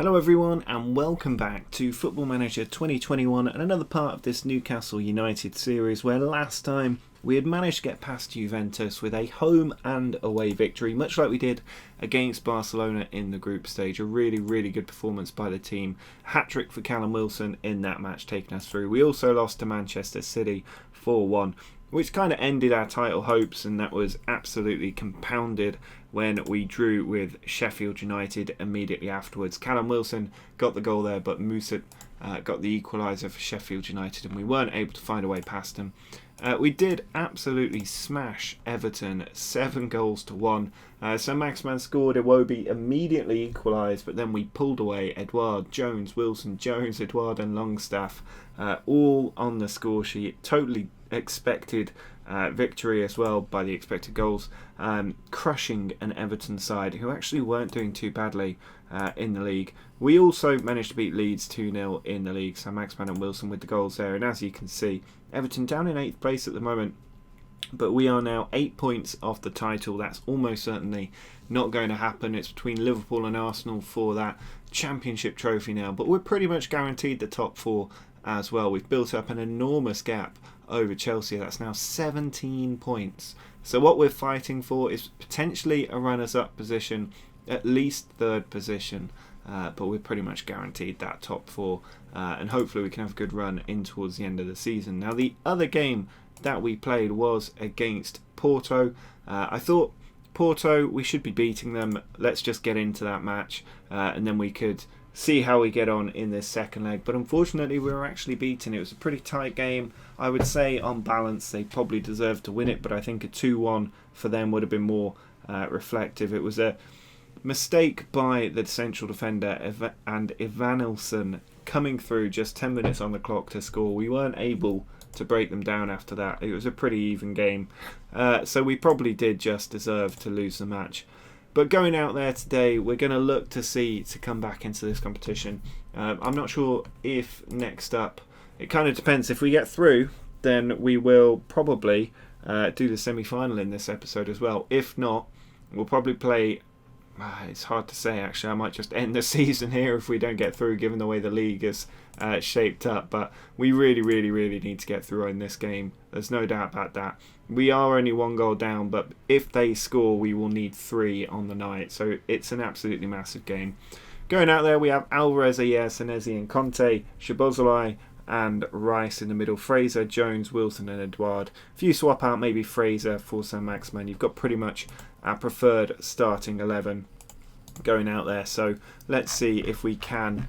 Hello everyone and welcome back to Football Manager 2021 and another part of this Newcastle United series where last time we had managed to get past Juventus with a home and away victory, much like we did against Barcelona in the group stage. A really good performance by the team. Hat-trick for Callum Wilson in that match, taking us through. We also lost to Manchester City 4-1. Which kind of ended our title hopes, and that was absolutely compounded when we drew with Sheffield United immediately afterwards. Callum Wilson got the goal there, but Musat got the equaliser for Sheffield United, and we weren't able to find a way past them. We did absolutely smash Everton 7-1. So Maximan scored, Iwobi immediately equalised, but then we pulled away Edouard, Jones, Wilson, Jones, Edouard and Longstaff, all on the score sheet. Totally expected victory as well by the expected goals, crushing an Everton side who actually weren't doing too badly in the league. We also managed to beat Leeds 2-0 in the league, so Maximan and Wilson with the goals there, and as you can see, Everton down in 8th place at the moment, but we are now 8 points off the title. That's almost certainly not going to happen. It's between Liverpool and Arsenal for that championship trophy now, but we're pretty much guaranteed the top 4 as well. We've built up an enormous gap over Chelsea. That's now 17 points. So what we're fighting for is potentially a runners-up position, at least 3rd position, but we're pretty much guaranteed that top 4, and hopefully we can have a good run in towards the end of the season. Now the other game that we played was against Porto. I thought Porto, we should be beating them. Let's just get into that match and then we could see how we get on in this second leg, but unfortunately we were actually beaten. It was a pretty tight game. I would say on balance they probably deserved to win it, but I think a 2-1 for them would have been more reflective. It was a mistake by the central defender and Evanilson coming through just 10 minutes on the clock to score. We weren't able to break them down after that. It was a pretty even game, so we probably did just deserve to lose the match. But going out there today, we're going to look to come back into this competition. I'm not sure if next up, it kind of depends. If we get through, then we will probably do the semi-final in this episode as well. If not, we'll probably play. It's hard to say actually. I might just end the season here if we don't get through, given the way the league is shaped up. But we really need to get through in this game. There's no doubt about that. We are only 1 goal down, but if they score, we will need 3 on the night. So it's an absolutely massive game. Going out there, we have Alvarez, Ayer, Senesi and Conte, Szoboszlai and Rice in the middle, Fraser, Jones, Wilson and Edouard. If you swap out maybe Fraser for Saint-Maximin, you've got pretty much our preferred starting 11 going out there. So let's see if we can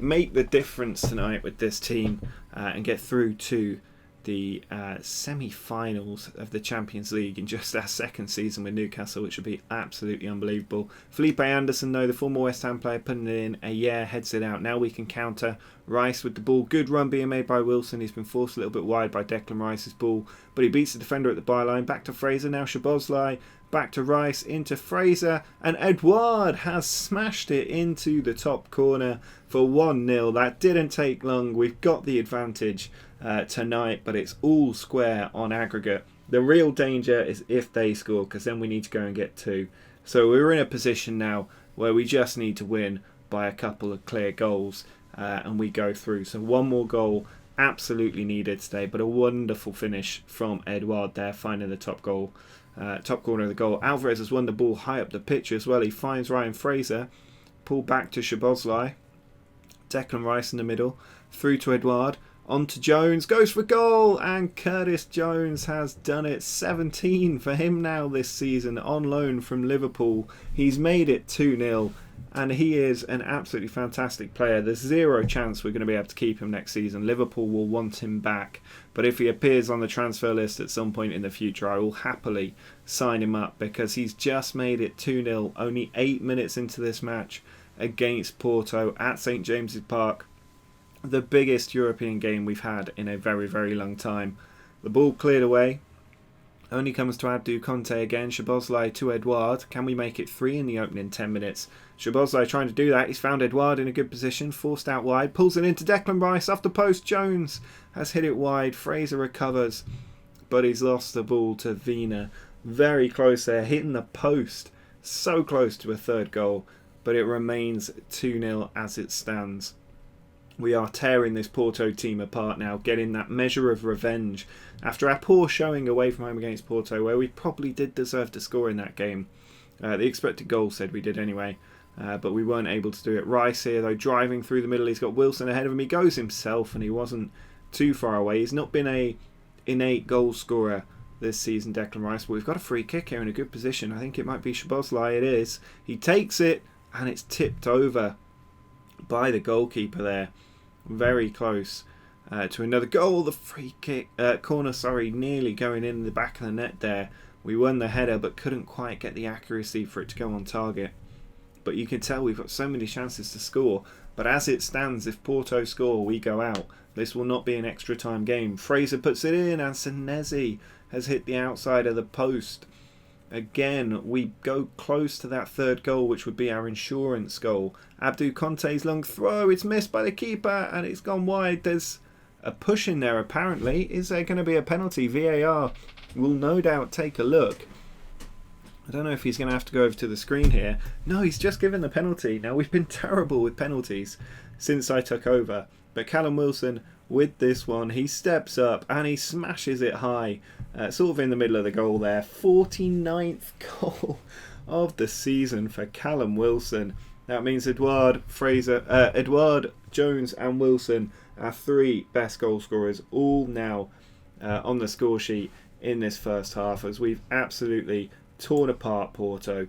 make the difference tonight with this team and get through to the semi-finals of the Champions League in just our second season with Newcastle, which would be absolutely unbelievable. Felipe Anderson, though, the former West Ham player, putting it in. Ayer heads it out. Now we can counter. Rice with the ball. Good run being made by Wilson. He's been forced a little bit wide by Declan Rice's ball, but he beats the defender at the byline. Back to Fraser. Now Szoboszlai. Back to Rice, into Fraser, and Edouard has smashed it into the top corner for 1-0. That didn't take long. We've got the advantage tonight, but it's all square on aggregate. The real danger is if they score, because then we need to go and get 2. So we're in a position now where we just need to win by a couple of clear goals and we go through. So 1 more goal absolutely needed today, but a wonderful finish from Edouard there, finding the top goal. Top corner of the goal. Alvarez has won the ball high up the pitch as well. He finds Ryan Fraser. Pull back to Szoboszlai. Declan Rice in the middle. Through to Edouard. On to Jones. Goes for goal. And Curtis Jones has done it. 17 for him now this season. On loan from Liverpool. He's made it 2-0. And he is an absolutely fantastic player. There's zero chance we're going to be able to keep him next season. Liverpool will want him back. But if he appears on the transfer list at some point in the future, I will happily sign him up, because he's just made it 2-0, only 8 minutes into this match against Porto at St James's Park. The biggest European game we've had in a very long time. The ball cleared away. Only comes to Abdou Conte again. Szoboszlai to Edouard. Can we make it 3 in the opening 10 minutes? Szoboszlai trying to do that. He's found Edouard in a good position. Forced out wide. Pulls it into Declan Rice. Off the post. Jones has hit it wide. Fraser recovers. But he's lost the ball to Vina. Very close there. Hitting the post. So close to a 3rd goal. but it remains 2-0 as it stands. We are tearing this Porto team apart now, getting that measure of revenge after our poor showing away from home against Porto, where we probably did deserve to score in that game. The expected goal said we did anyway, but we weren't able to do it. Rice here, though, driving through the middle. He's got Wilson ahead of him. He goes himself, and he wasn't too far away. He's not been a innate goal scorer this season, Declan Rice, but we've got a free kick here in a good position. I think it might be Szoboszlai. It is. He takes it, and it's tipped over by the goalkeeper there. Very close to another goal. The free kick, corner, nearly going in the back of the net there. We won the header, but couldn't quite get the accuracy for it to go on target. But you can tell we've got so many chances to score. But as it stands, if Porto score, we go out. This will not be an extra time game. Fraser puts it in, and Senesi has hit the outside of the post. Again, we go close to that third goal, which would be our insurance goal. Abdou Conte's long throw, it's missed by the keeper, and it's gone wide. There's a push in there, apparently. Is there going to be a penalty? VAR will no doubt take a look. I don't know if he's going to have to go over to the screen here. No, he's just given the penalty. Now, we've been terrible with penalties since I took over. But Callum Wilson, with this one, he steps up and he smashes it high. Sort of in the middle of the goal there. 49th goal of the season for Callum Wilson. That means Edouard, Jones and Wilson are three best goal scorers, all now on the score sheet in this first half, as we've absolutely torn apart Porto,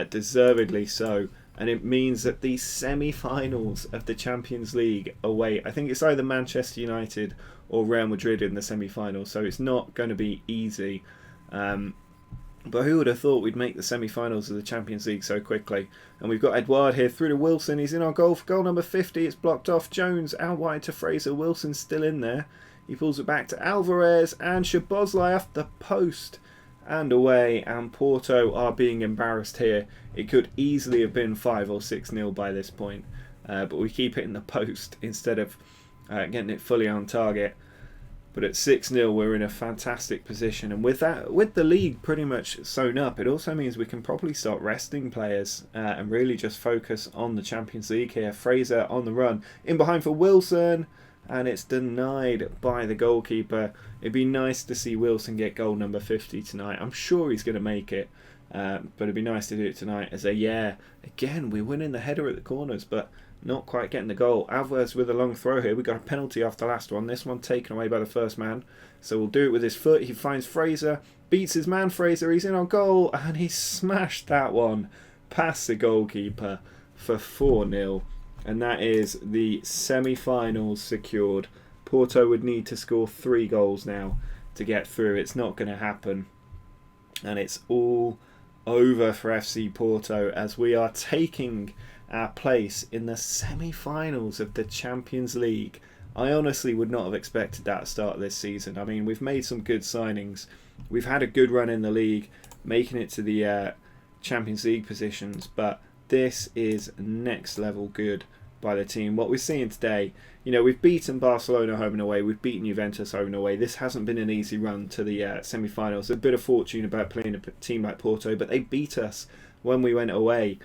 deservedly so. And it means that the semi-finals of the Champions League away, I think it's either Manchester United or Real Madrid in the semi-finals, so it's not going to be easy. But who would have thought we'd make the semi-finals of the Champions League so quickly? And we've got Edouard here through to Wilson. He's in our goal for goal number 50. It's blocked off. Jones out wide to Fraser. Wilson's still in there. He pulls it back to Alvarez, and Szoboszlai off the post and away. And Porto are being embarrassed here. It could easily have been 5 or 6-0 by this point, but we keep hitting the post instead of getting it fully on target. But at 6-0, we're in a fantastic position, and with the league pretty much sewn up, it also means we can probably start resting players and really just focus on the Champions League here. Fraser on the run, in behind for Wilson, and it's denied by the goalkeeper. It'd be nice to see Wilson get goal number 50 tonight. I'm sure he's going to make it, but it'd be nice to do it tonight. Again, we're winning the header at the corners, but not quite getting the goal. Alvarez with a long throw here. We got a penalty off the last one. This one taken away by the first man. So we'll do it with his foot. He finds Fraser, beats his man Fraser. He's in on goal, and he smashed that one past the goalkeeper for 4-0. And that is the semi-finals secured. Porto would need to score 3 goals now to get through. It's not going to happen. And it's all over for FC Porto as we are taking our place in the semi-finals of the Champions League. I honestly would not have expected that start of this season. I mean, we've made some good signings. We've had a good run in the league, making it to the Champions League positions, but this is next level good by the team. What we're seeing today, we've beaten Barcelona home and away, we've beaten Juventus home and away. This hasn't been an easy run to the semi-finals. A bit of fortune about playing a team like Porto, but they beat us when we went away.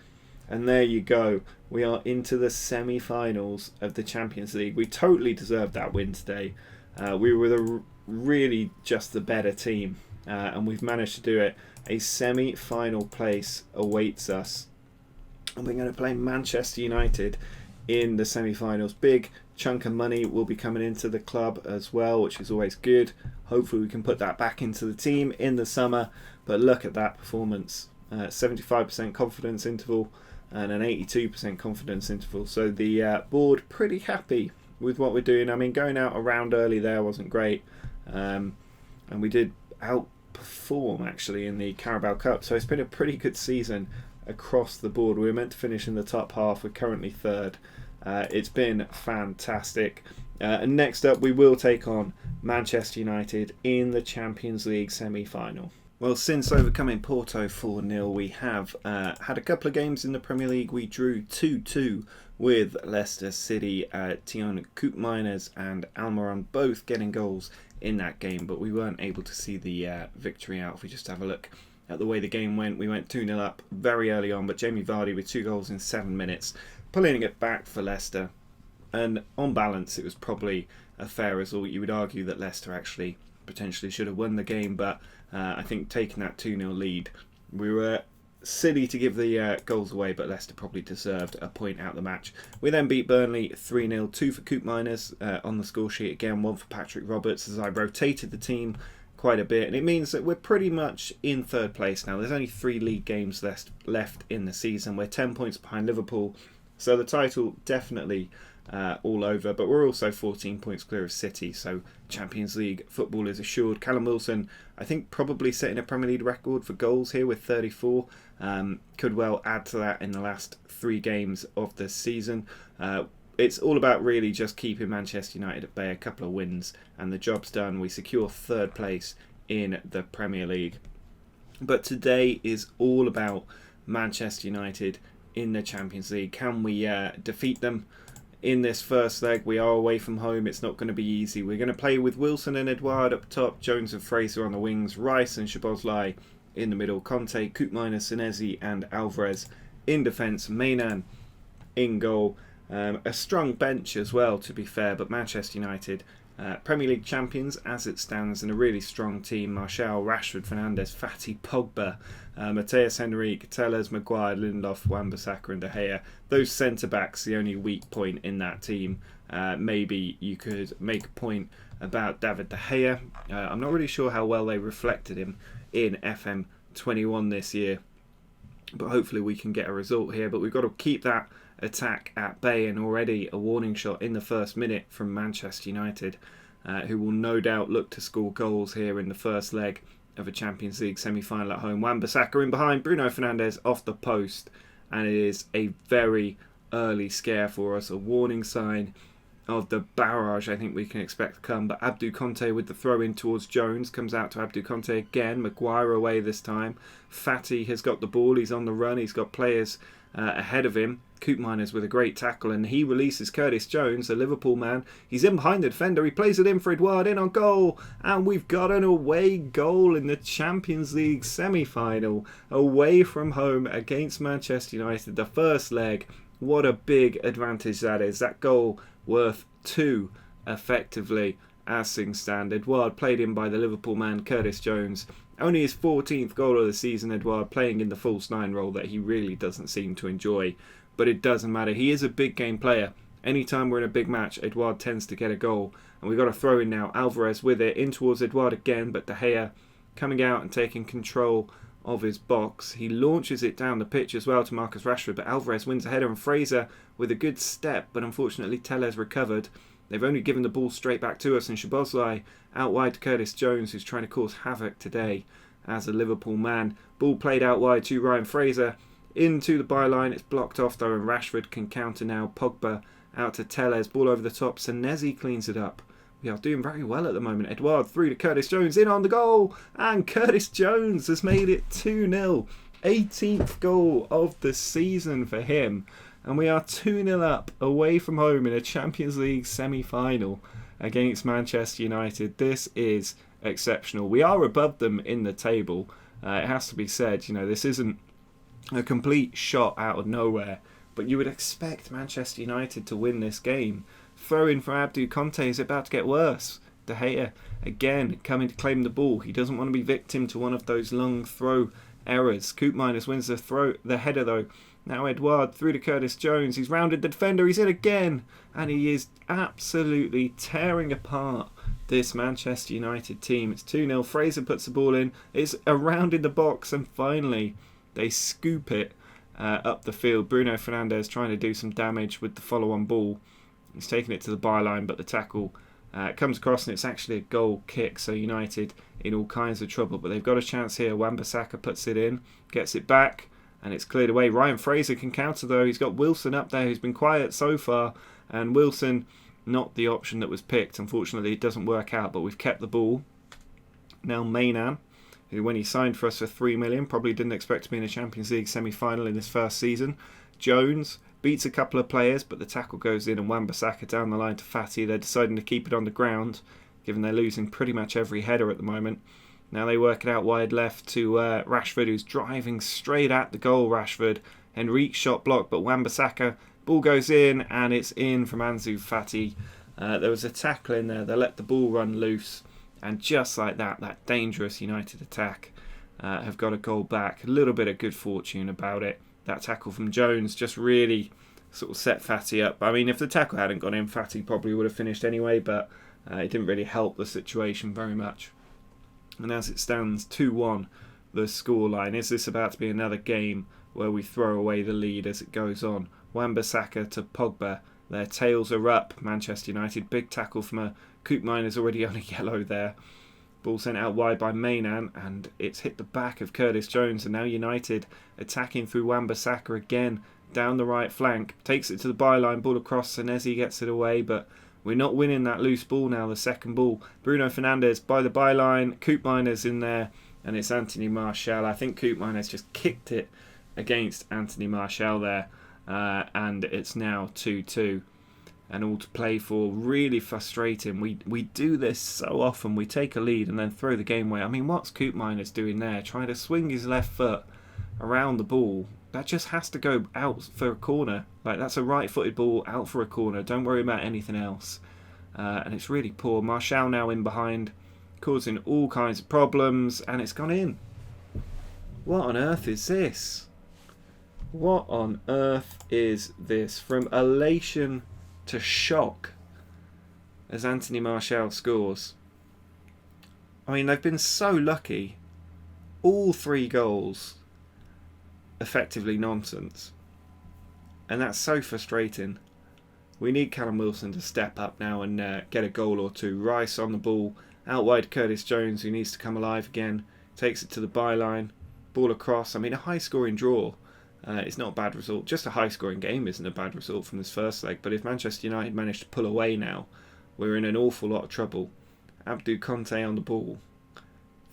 And there you go. We are into the semi-finals of the Champions League. We totally deserved that win today. We were really just the better team, and we've managed to do it. A semi-final place awaits us, and we're going to play Manchester United in the semi-finals. Big chunk of money will be coming into the club as well, which is always good. Hopefully we can put that back into the team in the summer. But look at that performance. 75% confidence interval and an 82% confidence interval. So the board pretty happy with what we're doing. I mean, going out a round early there wasn't great. And we did outperform actually in the Carabao Cup. So it's been a pretty good season across the board. We were meant to finish in the top half. We're currently third. It's been fantastic. And next up, we will take on Manchester United in the Champions League semi-final. Well, since overcoming Porto 4-0, we have had a couple of games in the Premier League. We drew 2-2 with Leicester City. Tion Koopmeiners and Almiron both getting goals in that game, but we weren't able to see the victory out. If we just have a look at the way the game went. We went 2-0 up very early on, but Jamie Vardy with 2 goals in 7 minutes, pulling it back for Leicester. And on balance, it was probably a fair result. You would argue that Leicester actually potentially should have won the game, but I think taking that 2-0 lead, we were silly to give the goals away, but Leicester probably deserved a point out the match. We then beat Burnley 3-0, 2 for Coop Miners on the score sheet again, 1 for Patrick Roberts, as I rotated the team quite a bit, and it means that we're pretty much in third place now. There's only 3 league games left in the season. We're 10 points behind Liverpool, so the title definitely all over, but we're also 14 points clear of City, so Champions League football is assured. Callum Wilson, I think, probably setting a Premier League record for goals here with 34. Could well add to that in the last 3 games of the season. It's all about really just keeping Manchester United at bay. A couple of wins and the job's done. We secure 3rd place in the Premier League. But today is all about Manchester United in the Champions League. Can we defeat them in this first leg? We are away from home. It's not going to be easy. We're going to play with Wilson and Edouard up top, Jones and Fraser on the wings, Rice and Szoboszlai in the middle, Conte, Koopmeiners, Senesi and Alvarez in defence, Mainan in goal. A strong bench as well, to be fair, but Manchester United Premier League champions as it stands, and a really strong team. Martial, Rashford, Fernandes, Fati, Pogba, Mateus Henrique, Telles, Maguire, Lindelof, Wan-Bissaka and De Gea. Those centre-backs, the only weak point in that team. Maybe you could make a point about David De Gea. I'm not really sure how well they reflected him in FM21 this year, but hopefully we can get a result here. But we've got to keep that attack at bay, and already a warning shot in the first minute from Manchester United, who will no doubt look to score goals here in the first leg of a Champions League semi-final at home. Wan-Bissaka in behind, Bruno Fernandes off the post, and it is a very early scare for us, a warning sign of the barrage I think we can expect to come. But Abdou Conte with the throw in towards Jones, comes out to Abdou Conte again, Maguire away this time. Fati has got the ball, he's on the run, he's got players ahead of him. Koopmeiners with a great tackle, and he releases Curtis Jones, the Liverpool man. He's in behind the defender, he plays it in for Edouard, in on goal, and we've got an away goal in the Champions League semi-final, away from home against Manchester United, the first leg. What a big advantage that is. That goal worth 2 effectively as things stand. Edouard played in by the Liverpool man Curtis Jones. Only his 14th goal of the season, Edouard playing in the false 9 role that he really doesn't seem to enjoy. But it doesn't matter. He is a big game player. Anytime we're in a big match, Edouard tends to get a goal. And we've got a throw in now. Alvarez with it, in towards Edouard again, but De Gea coming out and taking control of his box. He launches it down the pitch as well to Marcus Rashford, but Alvarez wins a header, and Fraser with a good step, but unfortunately Telles recovered. They've only given the ball straight back to us, and Szoboszlai out wide to Curtis Jones, who's trying to cause havoc today as a Liverpool man. Ball played out wide to Ryan Fraser, into the byline. It's blocked off though, and Rashford can counter now. Pogba out to Telles, ball over the top. Senesi cleans it up. We are doing very well at the moment. Edouard through to Curtis Jones, in on the goal, and Curtis Jones has made it 2-0. 18th goal of the season for him, and we are 2-0 up away from home in a Champions League semi-final against Manchester United. This is exceptional. We are above them in the table. It has to be said, you know, this isn't a complete shot out of nowhere, but you would expect Manchester United to win this game. Throw in for Abdou Conte is about to get worse. De Gea again coming to claim the ball. He doesn't want to be victim to one of those long throw errors. Koopmeiners wins the header though. Now Edouard through to Curtis Jones. He's rounded the defender. He's in again, and he is absolutely tearing apart this Manchester United team. It's 2-0. Fraser puts the ball in. It's around in the box, and finally they scoop it up the field. Bruno Fernandes trying to do some damage with the follow-on ball. He's taking it to the byline, but the tackle comes across, and it's actually a goal kick. So United in all kinds of trouble, but they've got a chance here. Wan-Bissaka puts it in, gets it back, and it's cleared away. Ryan Fraser can counter though. He's got Wilson up there, who's been quiet so far, and Wilson not the option that was picked. Unfortunately, it doesn't work out, but we've kept the ball. Now Mainan, who when he signed for us for 3 million, probably didn't expect to be in a Champions League semi-final in his first season. Jones beats a couple of players, but the tackle goes in, and Wan-Bissaka down the line to Fati. They're deciding to keep it on the ground, given they're losing pretty much every header at the moment. Now they work it out wide left to Rashford, who's driving straight at the goal. Rashford, Henrique shot blocked, but Wan-Bissaka, ball goes in, and it's in from Ansu Fati. There was a tackle in there. They let the ball run loose, and just like that, that dangerous United attack have got a goal back. A little bit of good fortune about it. That tackle from Jones just really sort of set Fati up. I mean, if the tackle hadn't gone in, Fati probably would have finished anyway, but it didn't really help the situation very much. And as it stands 2-1, the scoreline. Is this about to be another game where we throw away the lead as it goes on? Wan-Bissaka to Pogba. Their tails are up. Manchester United. Big tackle from a Koopmeiners already on a yellow there. Ball sent out wide by Mainan, and it's hit the back of Curtis Jones. And now United attacking through Wan-Bissaka again down the right flank. Takes it to the byline. Ball across. Senesi gets it away, but we're not winning that loose ball now, the second ball. Bruno Fernandes by the byline. Koopmeiners in there, and it's Anthony Martial. I think Koopmeiners just kicked it against Anthony Martial there, and it's now 2-2. And all to play for. Really frustrating. We do this so often. We take a lead and then throw the game away. I mean, what's Koopmeiners doing there? Trying to swing his left foot around the ball. That just has to go out for a corner. Like, that's a right-footed ball out for a corner. Don't worry about anything else. And it's really poor. Martial now in behind, causing all kinds of problems, and it's gone in. What on earth is this? What on earth is this? From elation to shock as Anthony Martial scores. I mean, they've been so lucky. All 3 goals effectively nonsense, and that's so frustrating. We need Callum Wilson to step up now and get a goal or two. Rice on the ball, out wide Curtis Jones, who needs to come alive again, takes it to the byline, ball across. I mean, a high scoring draw. It's not a bad result. Just a high-scoring game isn't a bad result from this first leg. But if Manchester United manage to pull away now, we're in an awful lot of trouble. Abdou Conte on the ball.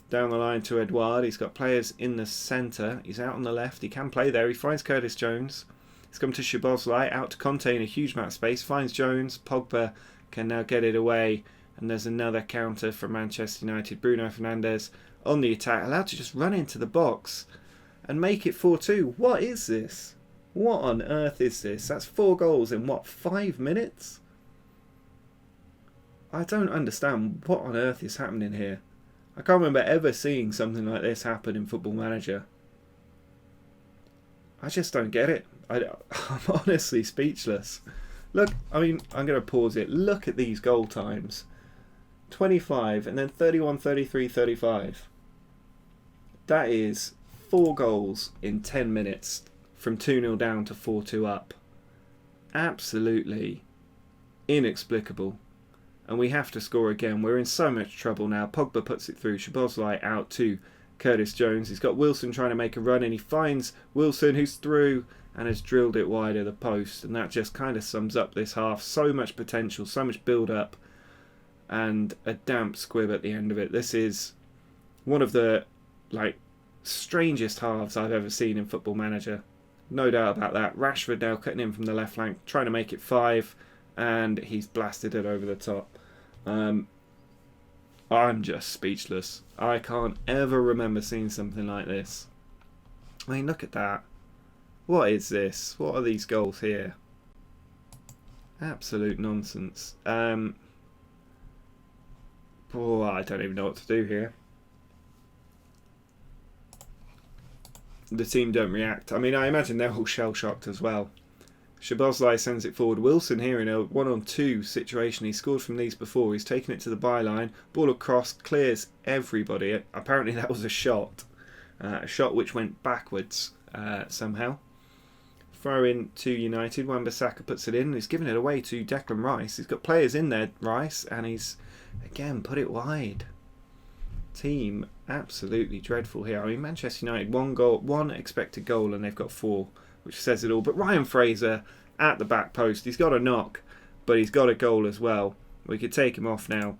Down the line to Edouard. He's got players in the centre. He's out on the left. He can play there. He finds Curtis Jones. He's come to Szoboszlai. Out to Conte in a huge amount of space. Finds Jones. Pogba can now get it away. And there's another counter from Manchester United. Bruno Fernandes on the attack. Allowed to just run into the box and make it 4-2. What is this? What on earth is this? That's 4 goals in, 5 minutes? I don't understand what on earth is happening here. I can't remember ever seeing something like this happen in Football Manager. I just don't get it. I'm honestly speechless. Look, I mean, I'm going to pause it. Look at these goal times. 25 and then 31, 33, 35. That is 4 goals in 10 minutes from 2-0 down to 4-2 up. Absolutely inexplicable. And we have to score again. We're in so much trouble now. Pogba puts it through. Szoboszlai out to Curtis Jones. He's got Wilson trying to make a run, and he finds Wilson, who's through and has drilled it wide of the post. And that just kind of sums up this half. So much potential, so much build-up, and a damp squib at the end of it. This is one of the strangest halves I've ever seen in Football Manager. No doubt about that. Rashford now cutting in from the left flank, trying to make it 5, and he's blasted it over the top. I'm just speechless. I can't ever remember seeing something like this. I mean, look at that. What is this? What are these goals here? Absolute nonsense. I don't even know what to do here. The team don't react. I mean, I imagine they're all shell-shocked as well. Szoboszlai sends it forward. Wilson here in a 1-on-2 situation. He scored from these before. He's taken it to the byline. Ball across, clears everybody. Apparently that was a shot. A shot which went backwards somehow. Throw in to United. Wan-Bissaka puts it in. He's given it away to Declan Rice. He's got players in there, Rice, and he's, again, put it wide. Team absolutely dreadful here. I mean, Manchester United, 1 goal, 1 expected goal, and they've got 4, which says it all. But Ryan Fraser at the back post. He's got a knock, but he's got a goal as well. We could take him off now.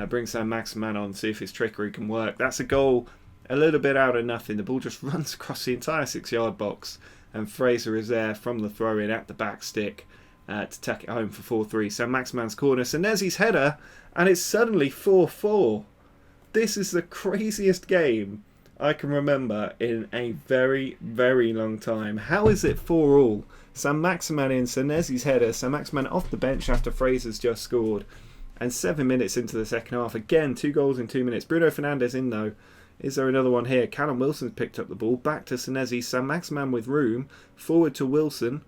Bring Sam Maximan on, see if his trickery can work. That's a goal, a little bit out of nothing. The ball just runs across the entire 6-yard box, and Fraser is there from the throw-in at the back stick to take it home for 4-3. Sam Maximan's corner. Senesi's header, and it's suddenly 4-4. This is the craziest game I can remember in a very, very long time. How is it 4-4? Saint-Maximin in, Senesi's header. Saint-Maximin off the bench after Fraser's just scored. And 7 minutes into the second half. Again, 2 goals in 2 minutes. Bruno Fernandes in though. Is there another one here? Callum Wilson's picked up the ball. Back to Senesi. Saint-Maximin with room. Forward to Wilson.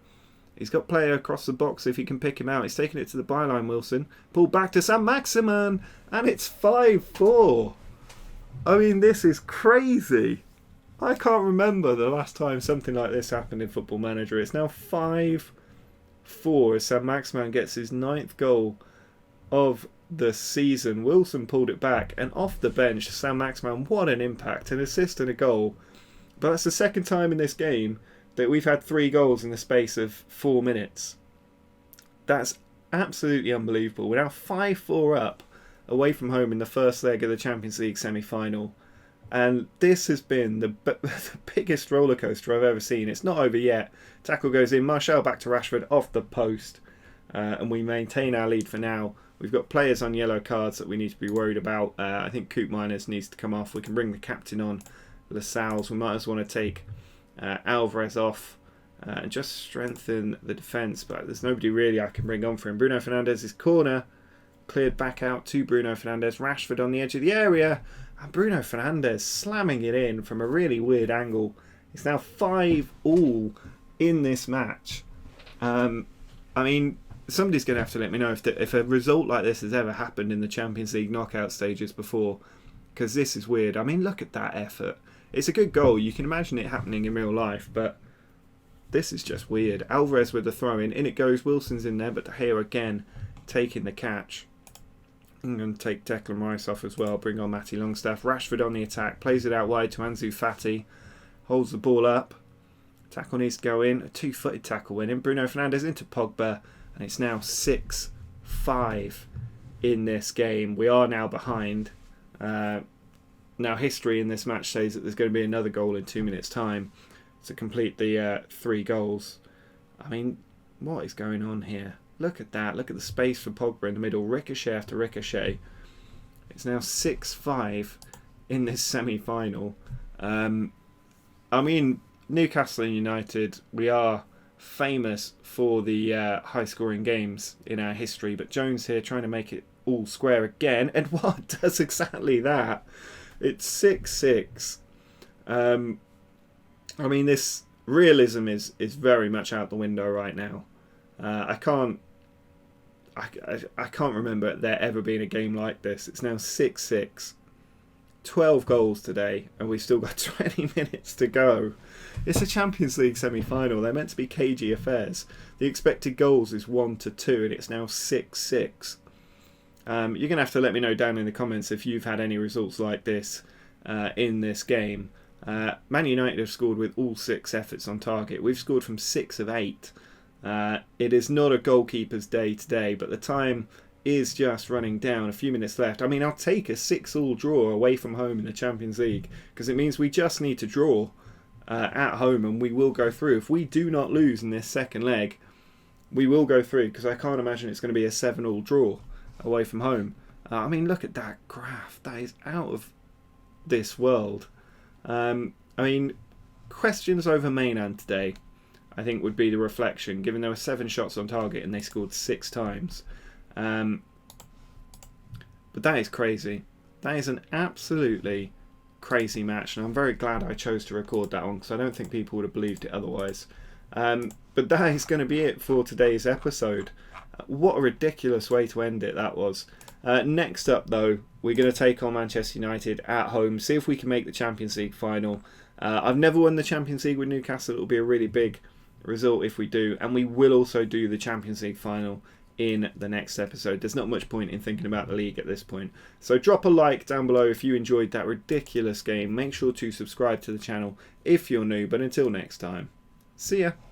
He's got player across the box if he can pick him out. He's taking it to the byline, Wilson. Ball back to Saint-Maximin. And it's 5-4. I mean, this is crazy. I can't remember the last time something like this happened in Football Manager. It's now 5-4 as Saint-Maximin gets his 9th goal of the season. Wilson pulled it back, and off the bench, Saint-Maximin, what an impact. An assist and a goal. But that's the second time in this game that we've had 3 goals in the space of 4 minutes. That's absolutely unbelievable. We're now 5-4 up away from home in the first leg of the Champions League semi-final. And this has been the biggest roller coaster I've ever seen. It's not over yet. Tackle goes in. Martial back to Rashford off the post. And we maintain our lead for now. We've got players on yellow cards that we need to be worried about. I think Coop Miners needs to come off. We can bring the captain on, Lascelles. We might as well want to take Alvarez off and just strengthen the defence. But there's nobody really I can bring on for him. Bruno Fernandes' corner cleared back out to Bruno Fernandes. Rashford on the edge of the area. And Bruno Fernandes slamming it in from a really weird angle. It's now 5-5 in this match. I mean, somebody's going to have to let me know if a result like this has ever happened in the Champions League knockout stages before. Because this is weird. I mean, look at that effort. It's a good goal. You can imagine it happening in real life. But this is just weird. Alvarez with the throw in. In it goes. Wilson's in there. But De Gea again taking the catch. I'm going to take Declan Rice off as well. Bring on Matty Longstaff. Rashford on the attack. Plays it out wide to Ansu Fati. Holds the ball up. Tackle needs to go in. A 2-footed tackle win in. Bruno Fernandes into Pogba. And it's now 6-5 in this game. We are now behind. Now history in this match says that there's going to be another goal in 2 minutes' time to complete the 3 goals. I mean, what is going on here? Look at that. Look at the space for Pogba in the middle. Ricochet after ricochet. It's now 6-5 in this semi-final. I mean, Newcastle United, we are famous for the high-scoring games in our history. But Jones here trying to make it all square again. And what does exactly that? It's 6-6. I mean, this realism is very much out the window right now. I can't remember there ever being a game like this. It's now 6-6. 12 goals today, and we've still got 20 minutes to go. It's a Champions League semi-final. They're meant to be cagey affairs. The expected goals is 1-2, and it's now 6-6. You're going to have to let me know down in the comments if you've had any results like this in this game. Man United have scored with all 6 efforts on target. We've scored from 6 of 8. It is not a goalkeeper's day today, but the time is just running down. A few minutes left. I mean, I'll take a 6-6 draw away from home in the Champions League because it means we just need to draw at home and we will go through. If we do not lose in this second leg, we will go through because I can't imagine it's going to be a 7-7 draw away from home. I mean, look at that graph. That is out of this world. I mean, questions over Mainan today, I think, would be the reflection, given there were 7 shots on target and they scored 6 times. But that is crazy. That is an absolutely crazy match, and I'm very glad I chose to record that one because I don't think people would have believed it otherwise. But that is going to be it for today's episode. What a ridiculous way to end it that was. Next up, though, we're going to take on Manchester United at home, see if we can make the Champions League final. I've never won the Champions League with Newcastle. It'll be a really big result if we do, and we will also do the Champions League final in the next episode. There's not much point in thinking about the league at this point. So drop a like down below if you enjoyed that ridiculous game. Make sure to subscribe to the channel if you're new, but until next time, see ya.